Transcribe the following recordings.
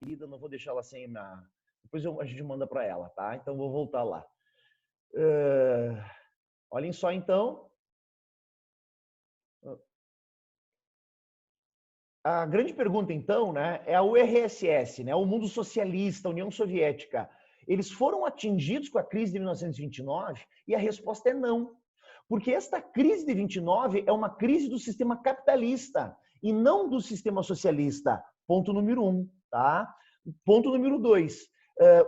seguida, não vou deixar ela sem a... Depois a gente manda para ela, tá? Então, vou voltar lá. Olhem só, então. A grande pergunta, então, né, é a URSS, né, o mundo socialista, a União Soviética. Eles foram atingidos com a crise de 1929? E a resposta é não. Porque esta crise de 29 é uma crise do sistema capitalista e não do sistema socialista. Ponto número 1. Tá? Ponto número 2.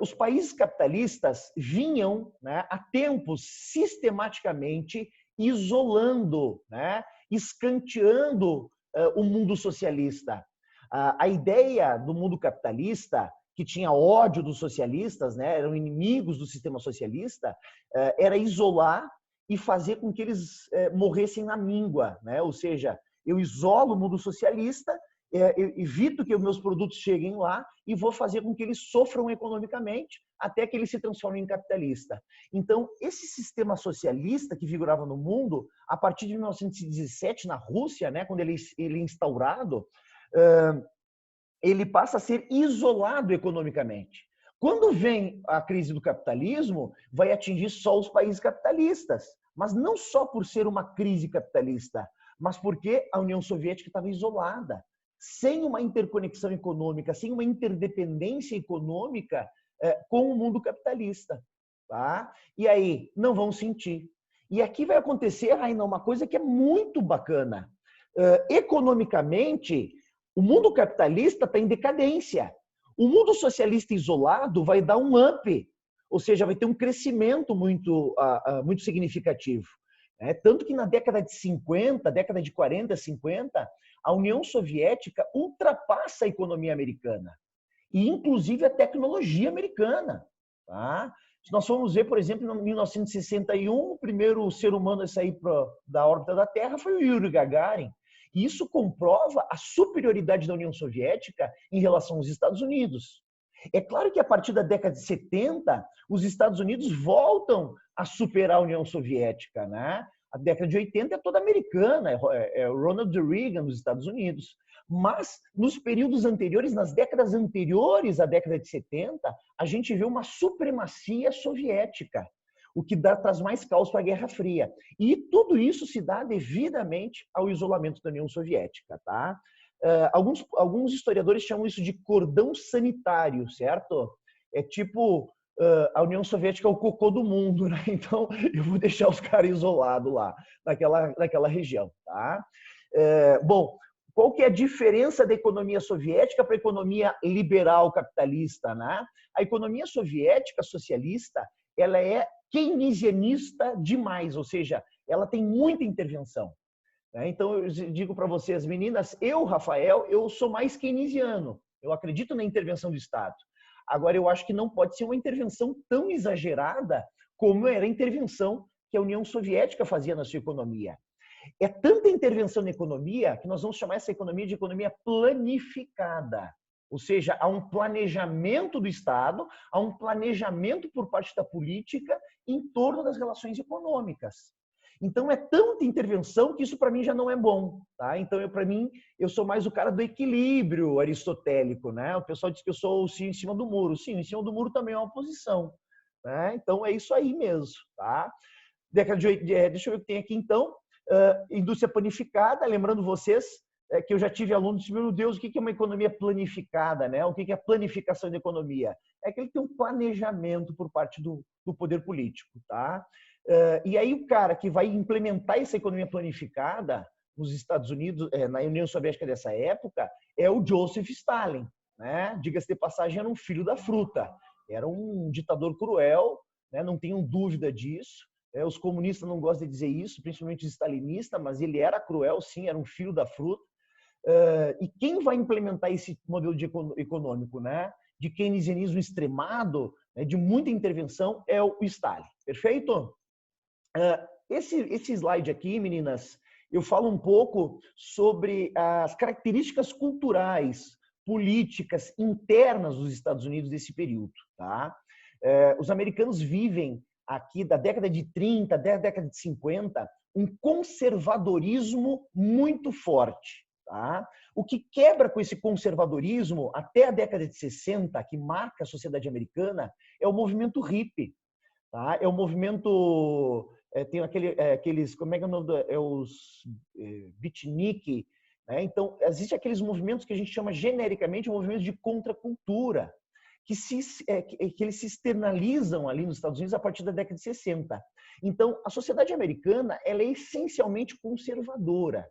Os países capitalistas vinham, né, há tempos sistematicamente isolando, né, escanteando o mundo socialista. A ideia do mundo capitalista, que tinha ódio dos socialistas, né, eram inimigos do sistema socialista, era isolar e fazer com que eles morressem na míngua, né? Ou seja, eu isolo o mundo socialista, evito que os meus produtos cheguem lá e vou fazer com que eles sofram economicamente até que eles se transformem em capitalista. Então, esse sistema socialista que vigorava no mundo, a partir de 1917, na Rússia, né, quando ele é instaurado, ele passa a ser isolado economicamente. Quando vem a crise do capitalismo, vai atingir só os países capitalistas, mas não só por ser uma crise capitalista, mas porque a União Soviética estava isolada, sem uma interconexão econômica, sem uma interdependência econômica com o mundo capitalista. Tá? E aí, não vão sentir. E aqui vai acontecer, Raina, uma coisa que é muito bacana. Economicamente, o mundo capitalista está em decadência. O mundo socialista isolado vai dar um up, ou seja, vai ter um crescimento muito significativo. Tanto que na década de 50, década de 40, 50, a União Soviética ultrapassa a economia americana e, inclusive, a tecnologia americana. Tá? Se nós formos ver, por exemplo, em 1961, o primeiro ser humano a sair da órbita da Terra foi o Yuri Gagarin. E isso comprova a superioridade da União Soviética em relação aos Estados Unidos. É claro que a partir da década de 70, os Estados Unidos voltam a superar a União Soviética, né? A década de 80 é toda americana, é o Ronald Reagan nos Estados Unidos. Mas, nos períodos anteriores, nas décadas anteriores à década de 70, a gente vê uma supremacia soviética, o que traz mais caos para a Guerra Fria. E tudo isso se dá devidamente ao isolamento da União Soviética. Tá? Alguns historiadores chamam isso de cordão sanitário, certo? É tipo, a União Soviética é o cocô do mundo, né? Então eu vou deixar os caras isolados lá, naquela região. Tá? Bom, qual que é a diferença da economia soviética para a economia liberal capitalista? Né? A economia soviética socialista, ela é keynesianista demais, ou seja, ela tem muita intervenção. Então, eu digo para vocês, meninas, Rafael, eu sou mais keynesiano. Eu acredito na intervenção do Estado. Agora, eu acho que não pode ser uma intervenção tão exagerada como era a intervenção que a União Soviética fazia na sua economia. É tanta intervenção na economia que nós vamos chamar essa economia de economia planificada. Ou seja, há um planejamento do Estado, há um planejamento por parte da política em torno das relações econômicas. Então, é tanta intervenção que isso para mim já não é bom. Tá? Então, para mim, eu sou mais o cara do equilíbrio aristotélico. Né? O pessoal diz que eu sou o cio em cima do muro. Sim, em cima do muro também é uma posição. Né? Então, é isso aí mesmo. Tá? Deixa eu ver o que tem aqui, então. Indústria planificada, lembrando vocês que eu já tive alunos que, meu Deus, o que é uma economia planificada? Né? O que é a planificação da economia? É que ele tem um planejamento por parte do poder político. Tá? E aí o cara que vai implementar essa economia planificada nos Estados Unidos, na União Soviética dessa época, é o Joseph Stalin. Né? Diga-se de passagem, era um filho da fruta. Era um ditador cruel, né? Não tenham dúvida disso. Os comunistas não gostam de dizer isso, principalmente os stalinistas, mas ele era cruel, sim, era um filho da fruta. E quem vai implementar esse modelo econômico, né, de keynesianismo extremado, né, de muita intervenção, é o Stalin. Perfeito? Esse slide aqui, meninas, eu falo um pouco sobre as características culturais, políticas internas dos Estados Unidos desse período. Tá? Os americanos vivem aqui da década de 30 até a década de 50, um conservadorismo muito forte. Tá? O que quebra com esse conservadorismo até a década de 60, que marca a sociedade americana, é o movimento hippie. Tá? É o movimento... tem aqueles... Como é que é o nome? Os beatnik. Né? Então, existem aqueles movimentos que a gente chama genericamente de movimentos de contracultura, que eles se externalizam ali nos Estados Unidos a partir da década de 60. Então, a sociedade americana ela é essencialmente conservadora.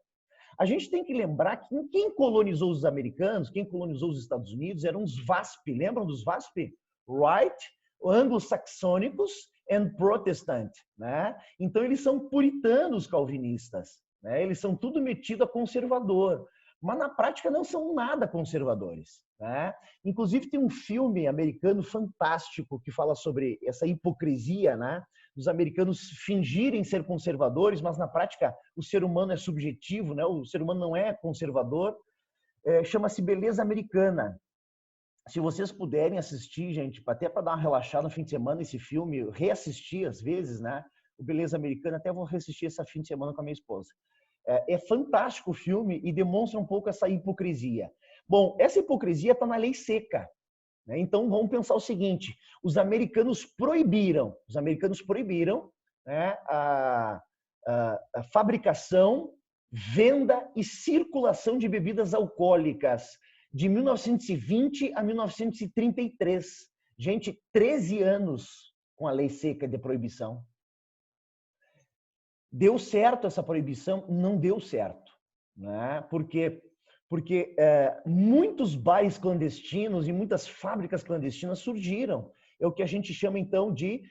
A gente tem que lembrar que quem colonizou os americanos, quem colonizou os Estados Unidos eram os VASP. Lembram dos VASP? Right, anglo-saxônicos and protestant. Né? Então, eles são puritanos calvinistas. Né? Eles são tudo metido a conservador. Mas, na prática, não são nada conservadores. Né? Inclusive, tem um filme americano fantástico que fala sobre essa hipocrisia, né? Os americanos fingirem ser conservadores, mas, na prática, o ser humano é subjetivo, né? O ser humano não é conservador. Chama-se Beleza Americana. Se vocês puderem assistir, gente, até para dar uma relaxada no fim de semana, esse filme, reassistir às vezes, né? O Beleza Americana, até vou reassistir esse fim de semana com a minha esposa. É fantástico o filme e demonstra um pouco essa hipocrisia. Bom, essa hipocrisia está na lei seca. Né? Então, vamos pensar o seguinte, os americanos proibiram né, a fabricação, venda e circulação de bebidas alcoólicas de 1920 a 1933. Gente, 13 anos com a lei seca de proibição. Deu certo essa proibição? Não deu certo. Né? Porque muitos bares clandestinos e muitas fábricas clandestinas surgiram. É o que a gente chama, então, de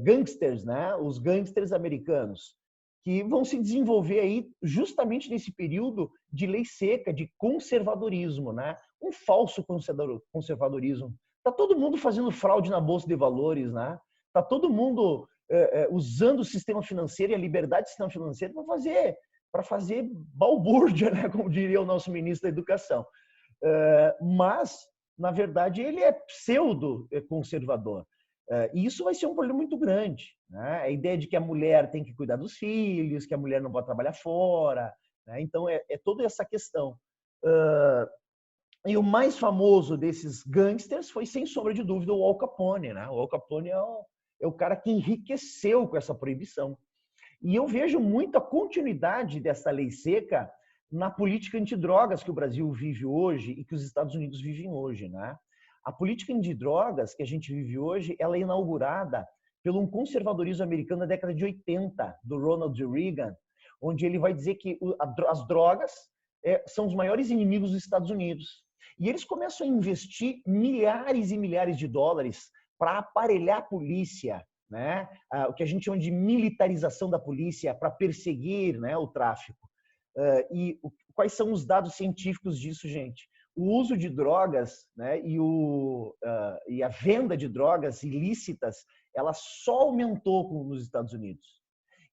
gangsters, né? Os gangsters americanos, que vão se desenvolver aí justamente nesse período de lei seca, de conservadorismo, né? Um falso conservadorismo. Está todo mundo fazendo fraude na Bolsa de Valores, né? Está todo mundo usando o sistema financeiro e a liberdade do sistema financeiro para fazer balbúrdia, né? Como diria o nosso ministro da Educação. Mas, na verdade, ele é pseudo-conservador. E isso vai ser um problema muito grande. Né? A ideia de que a mulher tem que cuidar dos filhos, que a mulher não pode trabalhar fora. Né? Então, é toda essa questão. E o mais famoso desses gangsters foi, sem sombra de dúvida, o Al Capone. Né? O Al Capone é o cara que enriqueceu com essa proibição. E eu vejo muita continuidade dessa lei seca na política antidrogas que o Brasil vive hoje e que os Estados Unidos vivem hoje. Né? A política antidrogas que a gente vive hoje, ela é inaugurada por um conservadorismo americano na década de 80, do Ronald Reagan, onde ele vai dizer que as drogas são os maiores inimigos dos Estados Unidos. E eles começam a investir milhares e milhares de dólares para aparelhar a polícia, né? O que a gente chama de militarização da polícia para perseguir, né, o tráfico. E quais são os dados científicos disso, gente? O uso de drogas, né, e a venda de drogas ilícitas, ela só aumentou nos Estados Unidos.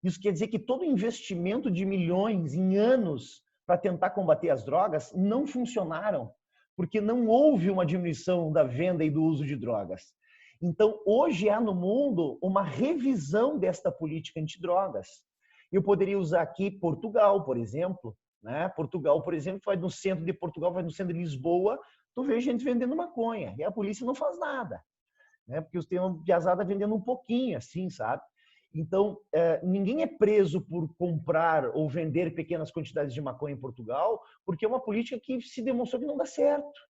Isso quer dizer que todo investimento de milhões em anos para tentar combater as drogas não funcionaram, porque não houve uma diminuição da venda e do uso de drogas. Então, hoje há no mundo uma revisão desta política antidrogas. Eu poderia usar aqui Portugal, por exemplo. Né? Portugal, por exemplo, vai no centro de Portugal, vai no centro de Lisboa, tu vê gente vendendo maconha e a polícia não faz nada. Né? Porque tem uma piazada vendendo um pouquinho, assim, sabe? Então, ninguém é preso por comprar ou vender pequenas quantidades de maconha em Portugal, porque é uma política que se demonstrou que não dá certo.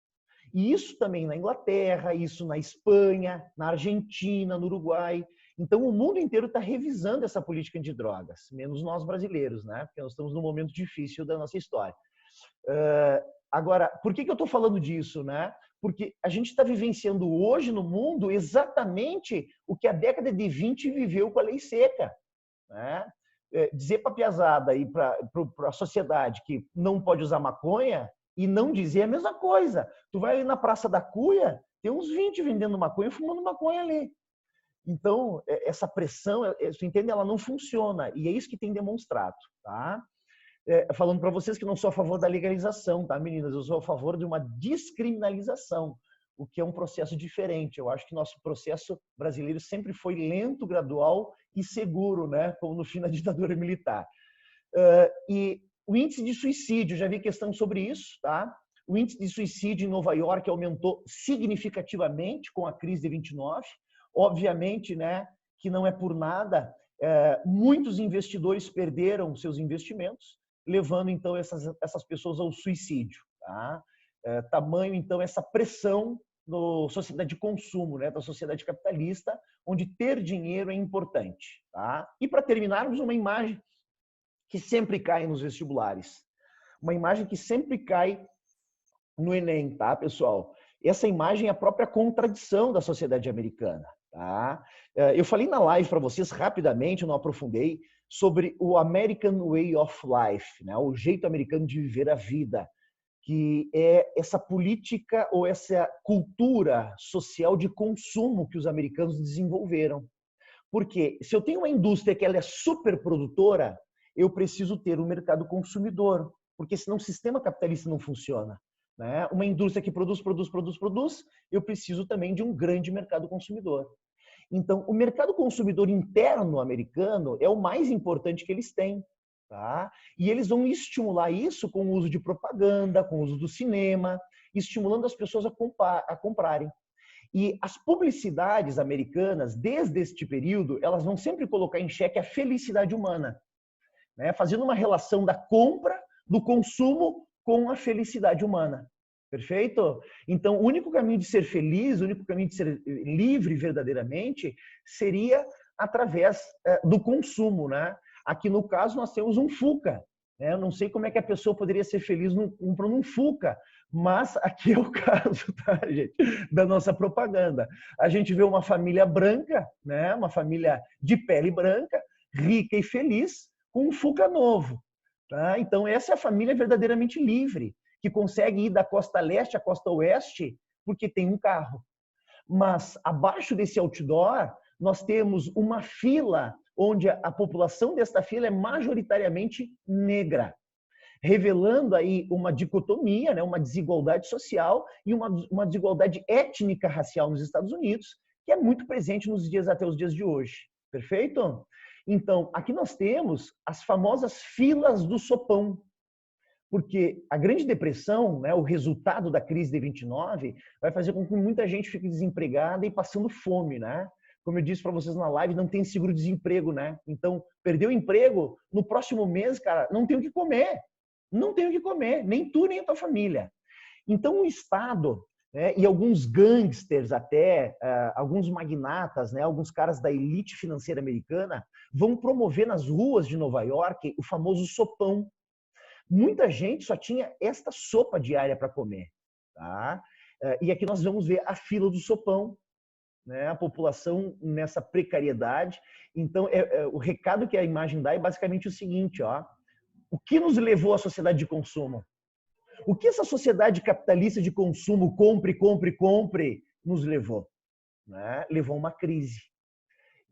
E isso também na Inglaterra, isso na Espanha, na Argentina, no Uruguai. Então, o mundo inteiro está revisando essa política antidrogas, menos nós brasileiros, né? Porque nós estamos num momento difícil da nossa história. Agora, por que eu estou falando disso, né? Porque a gente está vivenciando hoje no mundo exatamente o que a década de 20 viveu com a lei seca. Né? Dizer para a piazada e para a sociedade que não pode usar maconha e não dizer a mesma coisa. Tu vai ali na Praça da Cuia, tem uns 20 vendendo maconha e fumando maconha ali. Então, essa pressão, você entende? Ela não funciona. E é isso que tem demonstrado. Tá? Falando para vocês que não sou a favor da legalização, tá, meninas? Eu sou a favor de uma descriminalização, o que é um processo diferente. Eu acho que nosso processo brasileiro sempre foi lento, gradual e seguro, né? Como no fim da ditadura militar. E O índice de suicídio, já vi questão sobre isso, tá? O índice de suicídio em Nova York aumentou significativamente com a crise de 29. Obviamente, né, que não é por nada, muitos investidores perderam seus investimentos, levando, então, essas pessoas ao suicídio. Tá? Tamanho, então, essa pressão na sociedade de consumo, né, da sociedade capitalista, onde ter dinheiro é importante. Tá? E, para terminarmos, uma imagem que sempre cai nos vestibulares. Uma imagem que sempre cai no Enem, tá, pessoal? Essa imagem é a própria contradição da sociedade americana. Tá? Eu falei na live para vocês rapidamente, não aprofundei, sobre o American Way of Life, né? O jeito americano de viver a vida, que é essa política ou essa cultura social de consumo que os americanos desenvolveram. Porque se eu tenho uma indústria que ela é super produtora, eu preciso ter um mercado consumidor, porque senão o sistema capitalista não funciona. Né? Uma indústria que produz, eu preciso também de um grande mercado consumidor. Então, o mercado consumidor interno americano é o mais importante que eles têm. Tá? E eles vão estimular isso com o uso de propaganda, com o uso do cinema, estimulando as pessoas a comprarem. E as publicidades americanas, desde este período, elas vão sempre colocar em xeque a felicidade humana, né? Fazendo uma relação da compra, do consumo com a felicidade humana. Perfeito? Então, o único caminho de ser feliz, o único caminho de ser livre verdadeiramente, seria através do consumo, né? Aqui no caso nós temos um Fuca. Né? Eu não sei como é que a pessoa poderia ser feliz comprando um Fuca, mas aqui é o caso, tá, gente? Da nossa propaganda. A gente vê uma família branca, né? Uma família de pele branca, rica e feliz, com um Fuca novo. Tá? Então, essa é a família verdadeiramente livre, que consegue ir da costa leste à costa oeste porque tem um carro. Mas abaixo desse outdoor, nós temos uma fila onde a população desta fila é majoritariamente negra, revelando aí uma dicotomia, né, uma desigualdade social e uma desigualdade étnica racial nos Estados Unidos, que é muito presente até os dias de hoje. Perfeito? Então, aqui nós temos as famosas filas do sopão, porque a Grande Depressão, né, o resultado da crise de 29, vai fazer com que muita gente fique desempregada e passando fome, né? Como eu disse para vocês na live, não tem seguro-desemprego, né? Então, perdeu o emprego, no próximo mês, cara, não tem o que comer. Não tem o que comer, nem tu, nem a tua família. Então, o Estado, né, e alguns gangsters até, alguns magnatas, né, alguns caras da elite financeira americana, vão promover nas ruas de Nova York o famoso sopão. Muita gente só tinha esta sopa diária para comer. Tá? E aqui nós vamos ver a fila do sopão, né? A população nessa precariedade. Então, o recado que a imagem dá é basicamente o seguinte, ó, o que nos levou à sociedade de consumo? O que essa sociedade capitalista de consumo, compre, nos levou? Né? Levou a uma crise.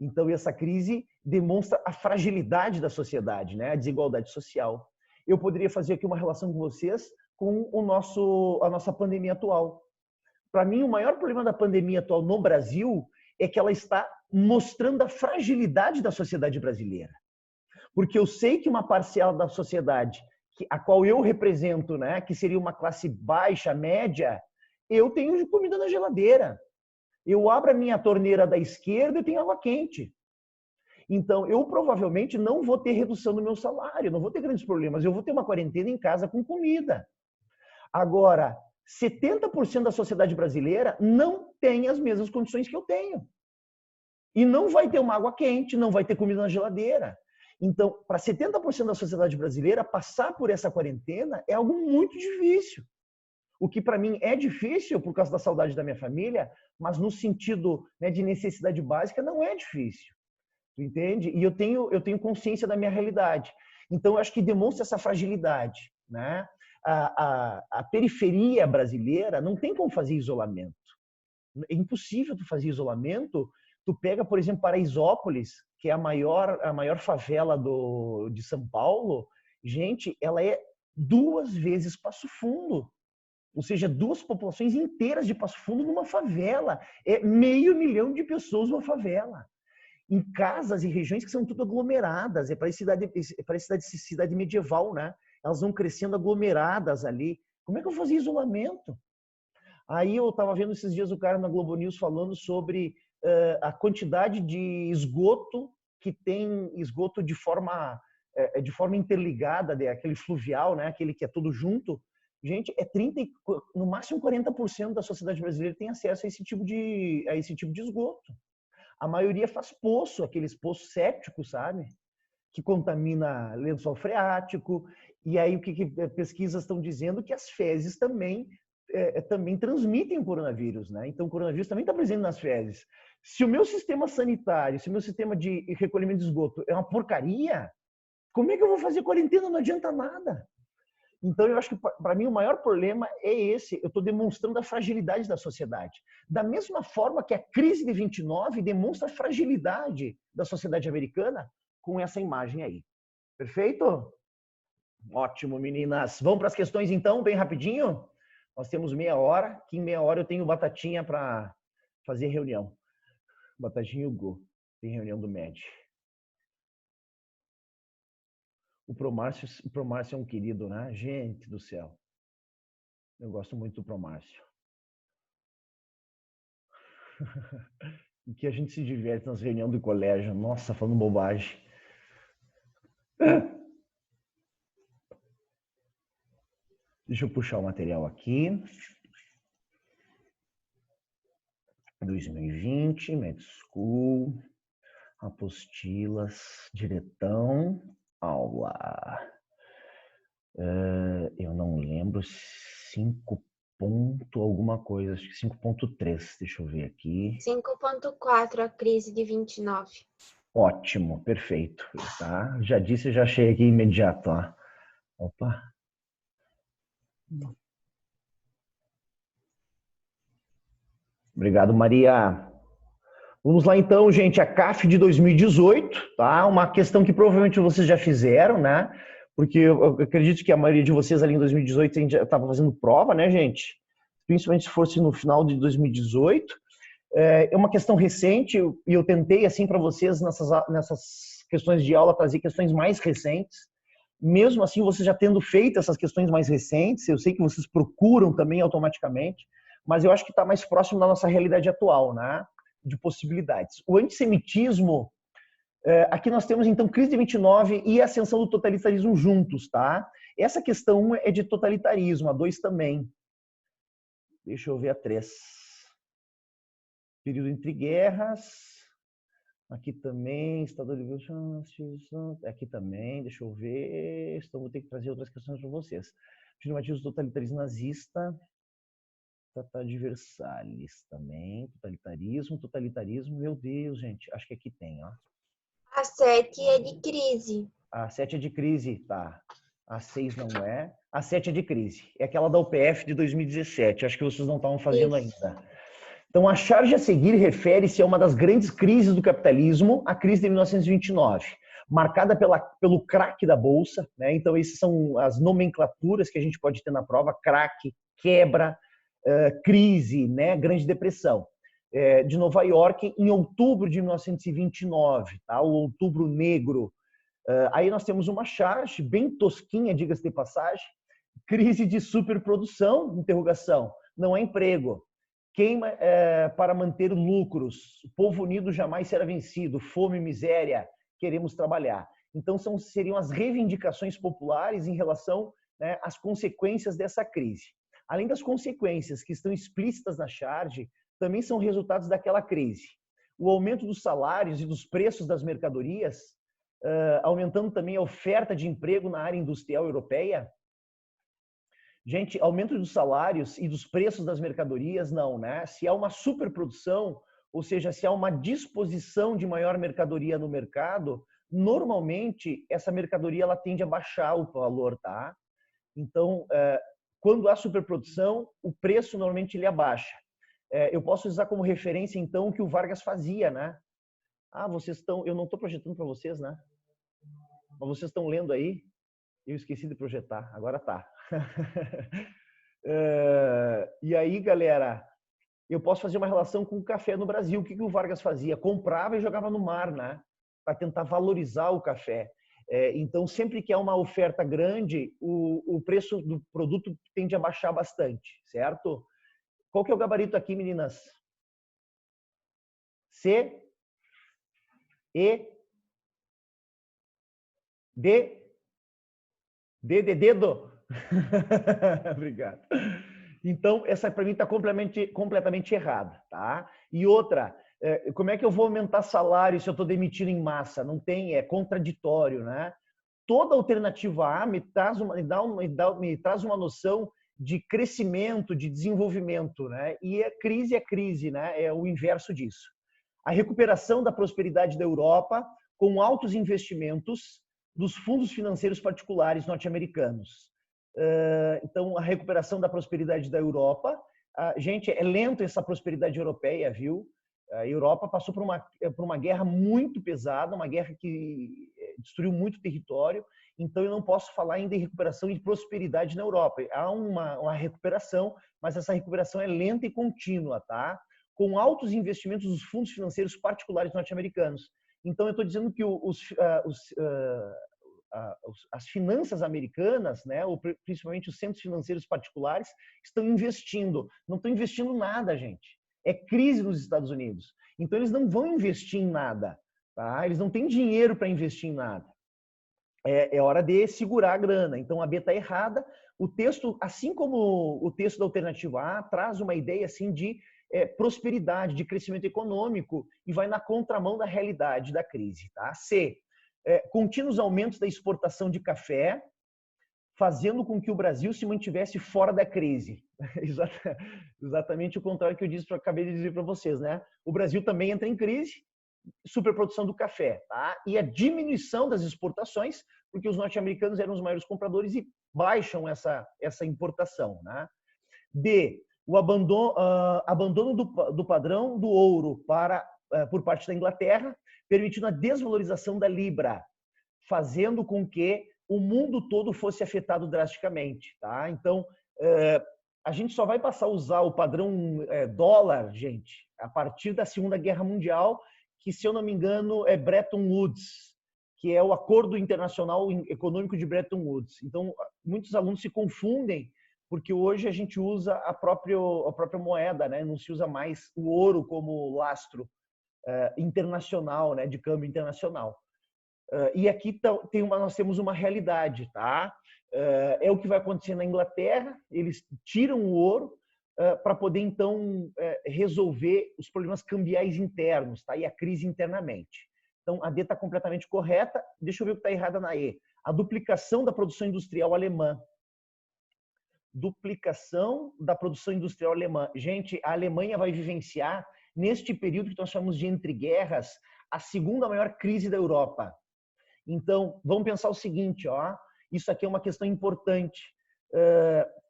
Então, essa crise demonstra a fragilidade da sociedade, né? A desigualdade social. Eu poderia fazer aqui uma relação com vocês com a nossa pandemia atual. Para mim, o maior problema da pandemia atual no Brasil é que ela está mostrando a fragilidade da sociedade brasileira. Porque eu sei que uma parcela da sociedade, a qual eu represento, né, que seria uma classe baixa, média, eu tenho comida na geladeira. Eu abro a minha torneira da esquerda e tenho água quente. Então, eu provavelmente não vou ter redução no meu salário, não vou ter grandes problemas. Eu vou ter uma quarentena em casa com comida. Agora, 70% da sociedade brasileira não tem as mesmas condições que eu tenho. E não vai ter uma água quente, não vai ter comida na geladeira. Então, para 70% da sociedade brasileira, passar por essa quarentena é algo muito difícil. O que para mim é difícil por causa da saudade da minha família, mas no sentido, né, de necessidade básica não é difícil. Entende? E eu tenho consciência da minha realidade. Então, eu acho que demonstra essa fragilidade. Né? A periferia brasileira não tem como fazer isolamento. É impossível tu fazer isolamento. Tu pega, por exemplo, Paraisópolis, que é a maior favela de São Paulo. Gente, ela é 2 vezes Passo Fundo. Ou seja, 2 populações inteiras de Passo Fundo numa favela. É 500 mil de pessoas numa favela. Em casas e regiões que são tudo aglomeradas, parece cidade medieval, né? elas vão crescendo aglomeradas ali. Como é que eu vou fazer isolamento? Aí eu estava vendo esses dias o cara na Globo News falando sobre a quantidade de esgoto que tem esgoto de forma interligada, aquele fluvial, né? Aquele que é tudo junto. Gente, no máximo 40% da sociedade brasileira tem acesso a esse tipo de esgoto. A maioria faz poço, aqueles poços sépticos, sabe? Que contamina lençol freático. E aí o que pesquisas estão dizendo? Que as fezes também transmitem o coronavírus, né? Então o coronavírus também está presente nas fezes. Se o meu sistema sanitário, se o meu sistema de recolhimento de esgoto é uma porcaria, como é que eu vou fazer quarentena? Não adianta nada. Então, eu acho que, para mim, o maior problema é esse. Eu estou demonstrando a fragilidade da sociedade. Da mesma forma que a crise de 29 demonstra a fragilidade da sociedade americana com essa imagem aí. Perfeito? Ótimo, meninas. Vamos para as questões, então, bem rapidinho? Nós temos meia hora, que em meia hora eu tenho Batatinha para fazer reunião. Batatinha e o Go. Tem reunião do MED. O Promárcio é um querido, né? Gente do céu. Eu gosto muito do Promárcio. E que a gente se diverte nas reuniões do colégio. Nossa, falando bobagem. Deixa eu puxar o material aqui. 2020, Med School, apostilas, diretão, aula. Eu não lembro, 5 ponto alguma coisa, acho que 5.3, deixa eu ver aqui. 5.4, a crise de 29. Ótimo, perfeito. Tá? Já disse, já achei aqui imediato. Ó. Opa. Obrigado, Maria. Vamos lá então, gente, a CAF de 2018, tá? Uma questão que provavelmente vocês já fizeram, né? Porque eu acredito que a maioria de vocês ali em 2018 já estava fazendo prova, né, gente? Principalmente se fosse no final de 2018. É uma questão recente e eu tentei, assim, para vocês nessas questões de aula trazer questões mais recentes. Mesmo assim, vocês já tendo feito essas questões mais recentes, eu sei que vocês procuram também automaticamente, mas eu acho que está mais próximo da nossa realidade atual, né? De possibilidades. O antissemitismo, aqui nós temos então crise de 29 e a ascensão do totalitarismo juntos, tá? Essa questão 1 é de totalitarismo, a 2 também. Deixa eu ver a 3. Período entre guerras. Aqui também, Estado de aqui também, deixa eu ver. Então vou ter que trazer outras questões para vocês. Afirmativo do totalitarismo nazista. Tratado de Versalhes também, totalitarismo, meu Deus, gente, acho que aqui tem, ó. A 7 é de crise. A 7 é de crise, tá. A 6 não é. A 7 é de crise. É aquela da UPF de 2017, acho que vocês não estavam fazendo ainda. Então, a charge a seguir refere-se a uma das grandes crises do capitalismo, a crise de 1929, marcada pelo crack da Bolsa, né? Então, essas são as nomenclaturas que a gente pode ter na prova, crack, quebra, crise, né? Grande Depressão, de Nova York, em outubro de 1929, tá? O Outubro Negro. Aí nós temos uma charge bem tosquinha, diga-se de passagem, crise de superprodução, interrogação, não é emprego. Queima para manter lucros, o povo unido jamais será vencido, fome, miséria, queremos trabalhar. Então seriam as reivindicações populares em relação, né, às consequências dessa crise. Além das consequências que estão explícitas na charge, também são resultados daquela crise. O aumento dos salários e dos preços das mercadorias, aumentando também a oferta de emprego na área industrial europeia. Gente, aumento dos salários e dos preços das mercadorias, não, né? Se há uma superprodução, ou seja, se há uma disposição de maior mercadoria no mercado, normalmente essa mercadoria ela tende a baixar o valor, tá? Então, quando há superprodução, o preço normalmente ele abaixa. Eu posso usar como referência, então, o que o Vargas fazia, né? Eu não estou projetando para vocês, né? Mas vocês estão lendo aí? Eu esqueci de projetar, agora tá. E aí, galera, eu posso fazer uma relação com o café no Brasil. O que o Vargas fazia? Comprava e jogava no mar, né? Para tentar valorizar o café. Então, sempre que há uma oferta grande, o preço do produto tende a baixar bastante, certo? Qual que é o gabarito aqui, meninas? C, E, D, D de dedo? Obrigado. Então, essa para mim está completamente errada, tá? E outra, como é que eu vou aumentar salário se eu estou demitindo em massa? Não tem, é contraditório, né? Toda alternativa A me traz uma noção de crescimento, de desenvolvimento, né? E a crise é crise, né? É o inverso disso. A recuperação da prosperidade da Europa com altos investimentos dos fundos financeiros particulares norte-americanos. Então, a recuperação da prosperidade da Europa. Gente, é lento essa prosperidade europeia, viu? A Europa passou por uma guerra muito pesada, uma guerra que destruiu muito território, então eu não posso falar ainda em recuperação e de prosperidade na Europa. Há uma recuperação, mas essa recuperação é lenta e contínua, tá? Com altos investimentos dos fundos financeiros particulares norte-americanos. Então, eu estou dizendo que as finanças americanas, né, ou principalmente os centros financeiros particulares, estão investindo. Não estão investindo nada, gente. É crise nos Estados Unidos. Então, eles não vão investir em nada. Tá? Eles não têm dinheiro para investir em nada. É hora de segurar a grana. Então, a B está errada. O texto, assim como o texto da alternativa A, traz uma ideia assim de prosperidade, de crescimento econômico e vai na contramão da realidade da crise. Tá? C, contínuos aumentos da exportação de café, fazendo com que o Brasil se mantivesse fora da crise. Exatamente o contrário que eu acabei de dizer para vocês, né? O Brasil também entra em crise, superprodução do café, tá? E a diminuição das exportações, porque os norte-americanos eram os maiores compradores e baixam essa importação, né? D, o abandono do padrão do ouro por parte da Inglaterra, permitindo a desvalorização da libra, fazendo com que o mundo todo fosse afetado drasticamente, tá? Então, a gente só vai passar a usar o padrão dólar, gente, a partir da Segunda Guerra Mundial, que, se eu não me engano, é Bretton Woods, que é o Acordo Internacional Econômico de Bretton Woods. Então, muitos alunos se confundem, porque hoje a gente usa a própria moeda, né? Não se usa mais o ouro como lastro internacional, né? De câmbio internacional. E aqui nós temos uma realidade, tá? É o que vai acontecer na Inglaterra, eles tiram o ouro para poder, então, resolver os problemas cambiais internos, tá? E a crise internamente. Então, a D está completamente correta. Deixa eu ver o que está errado na E. A duplicação da produção industrial alemã. Duplicação da produção industrial alemã. Gente, a Alemanha vai vivenciar, neste período que nós chamamos de entre guerras, a segunda maior crise da Europa. Então, vamos pensar o seguinte, ó, isso aqui é uma questão importante.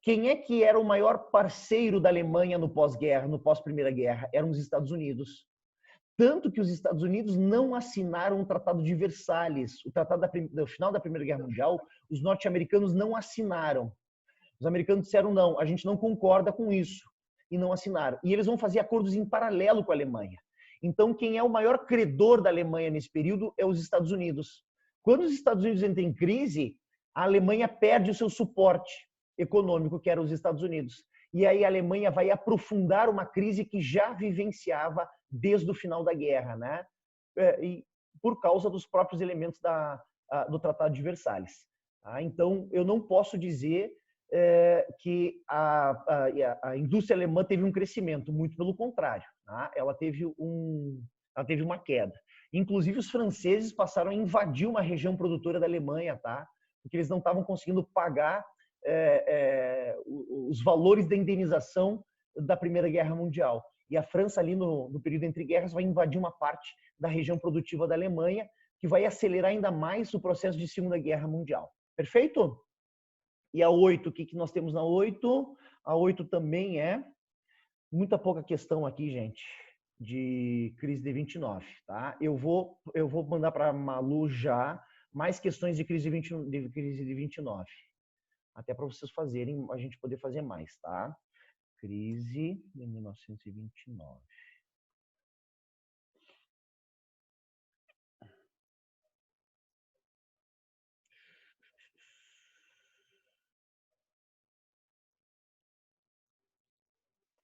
Quem é que era o maior parceiro da Alemanha no pós-guerra, no pós-Primeira Guerra? Eram os Estados Unidos. Tanto que os Estados Unidos não assinaram o Tratado de Versalhes. O tratado do final da Primeira Guerra Mundial, os norte-americanos não assinaram. Os americanos disseram, não, a gente não concorda com isso. E não assinaram. E eles vão fazer acordos em paralelo com a Alemanha. Então, quem é o maior credor da Alemanha nesse período é os Estados Unidos. Quando os Estados Unidos entram em crise, a Alemanha perde o seu suporte econômico, que era os Estados Unidos. E aí a Alemanha vai aprofundar uma crise que já vivenciava desde o final da guerra, né? E por causa dos próprios elementos do Tratado de Versalhes. Então, eu não posso dizer que a indústria alemã teve um crescimento, muito pelo contrário. Tá? Ela teve uma queda. Inclusive, os franceses passaram a invadir uma região produtora da Alemanha, tá? Porque eles não estavam conseguindo pagar os valores da indenização da Primeira Guerra Mundial. E a França, ali no período entre guerras, vai invadir uma parte da região produtiva da Alemanha, que vai acelerar ainda mais o processo de Segunda Guerra Mundial. Perfeito? E a 8, o que nós temos na 8? A 8 também é muita pouca questão aqui, gente, de crise de 29, tá? Eu vou mandar para a Malu já mais questões de crise de 29. Até para vocês fazerem, a gente poder fazer mais, tá? Crise de 1929.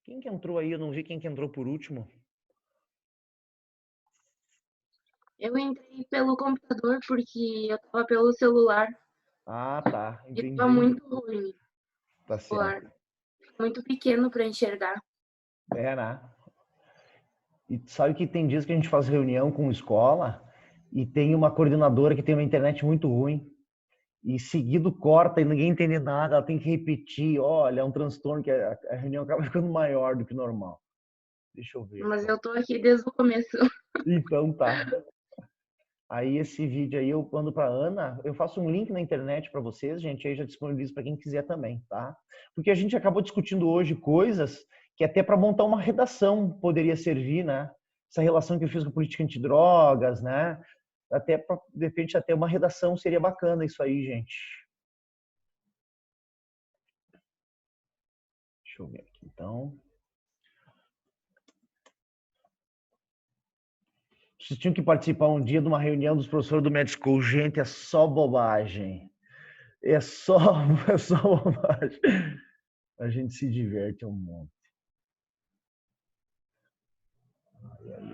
Quem que entrou aí? Eu não vi quem que entrou por último. Eu entrei pelo computador porque eu tava pelo celular Ah, tá. e tava Entendi. muito ruim Tá o celular. certo. Muito pequeno para enxergar. É, né? E sabe que tem dias que a gente faz reunião com escola e tem uma coordenadora que tem uma internet muito ruim e seguido corta e ninguém entende nada, ela tem que repetir. Olha, é um transtorno que a reunião acaba ficando maior do que normal. Deixa eu ver. Mas eu tô aqui desde o começo. Então tá. Aí esse vídeo aí eu mando para Ana, eu faço um link na internet para vocês, gente, aí já disponibilizo para quem quiser também, tá? Porque a gente acabou discutindo hoje coisas que até para montar uma redação poderia servir, né? Essa relação que eu fiz com a política antidrogas, né? Até para, de repente, até uma redação seria bacana isso aí, gente. Deixa eu ver aqui, então. Vocês tinham que participar um dia de uma reunião dos professores do Med School. Gente, é só bobagem. É só, é só bobagem. A gente se diverte um monte.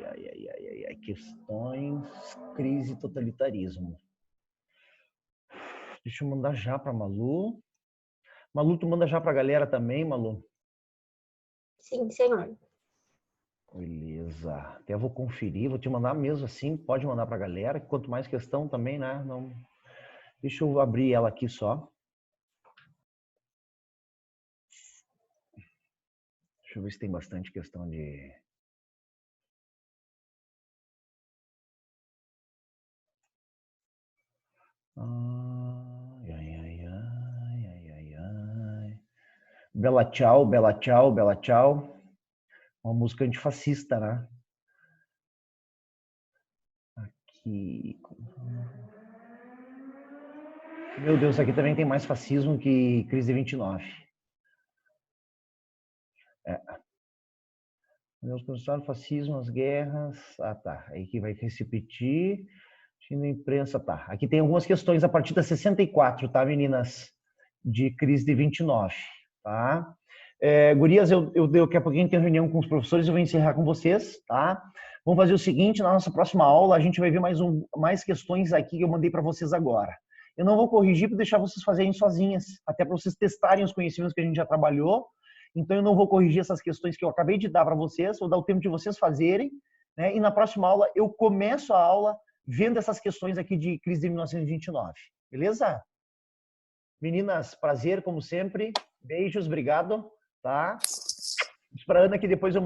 Ai. Questões, crise e totalitarismo. Deixa eu mandar já para Malu. Malu, tu manda já para a galera também, Malu? Sim, senhor. Beleza. Até vou conferir, vou te mandar mesmo assim. Pode mandar para a galera. Quanto mais questão também, né? Não... Deixa eu abrir ela aqui só. Deixa eu ver se tem bastante questão de... Bela tchau, bela tchau, bela tchau. Uma música antifascista, né? Aqui. Meu Deus, aqui também tem mais fascismo que crise de 29. Meus considerados fascismo, as guerras. Ah, tá. Aí que vai se repetir. Na imprensa, tá. Aqui tem algumas questões a partir da 64, tá, meninas? De crise de 29, tá? Gurias, daqui a pouquinho tenho reunião com os professores, eu vou encerrar com vocês, tá? Vamos fazer o seguinte, na nossa próxima aula, a gente vai ver mais questões aqui que eu mandei para vocês agora. Eu não vou corrigir para deixar vocês fazerem sozinhas, até para vocês testarem os conhecimentos que a gente já trabalhou. Então, eu não vou corrigir essas questões que eu acabei de dar para vocês, vou dar o tempo de vocês fazerem, né? E na próxima aula, eu começo a aula vendo essas questões aqui de crise de 1929. Beleza? Meninas, prazer, como sempre. Beijos, obrigado. Tá? Diz pra Ana que depois eu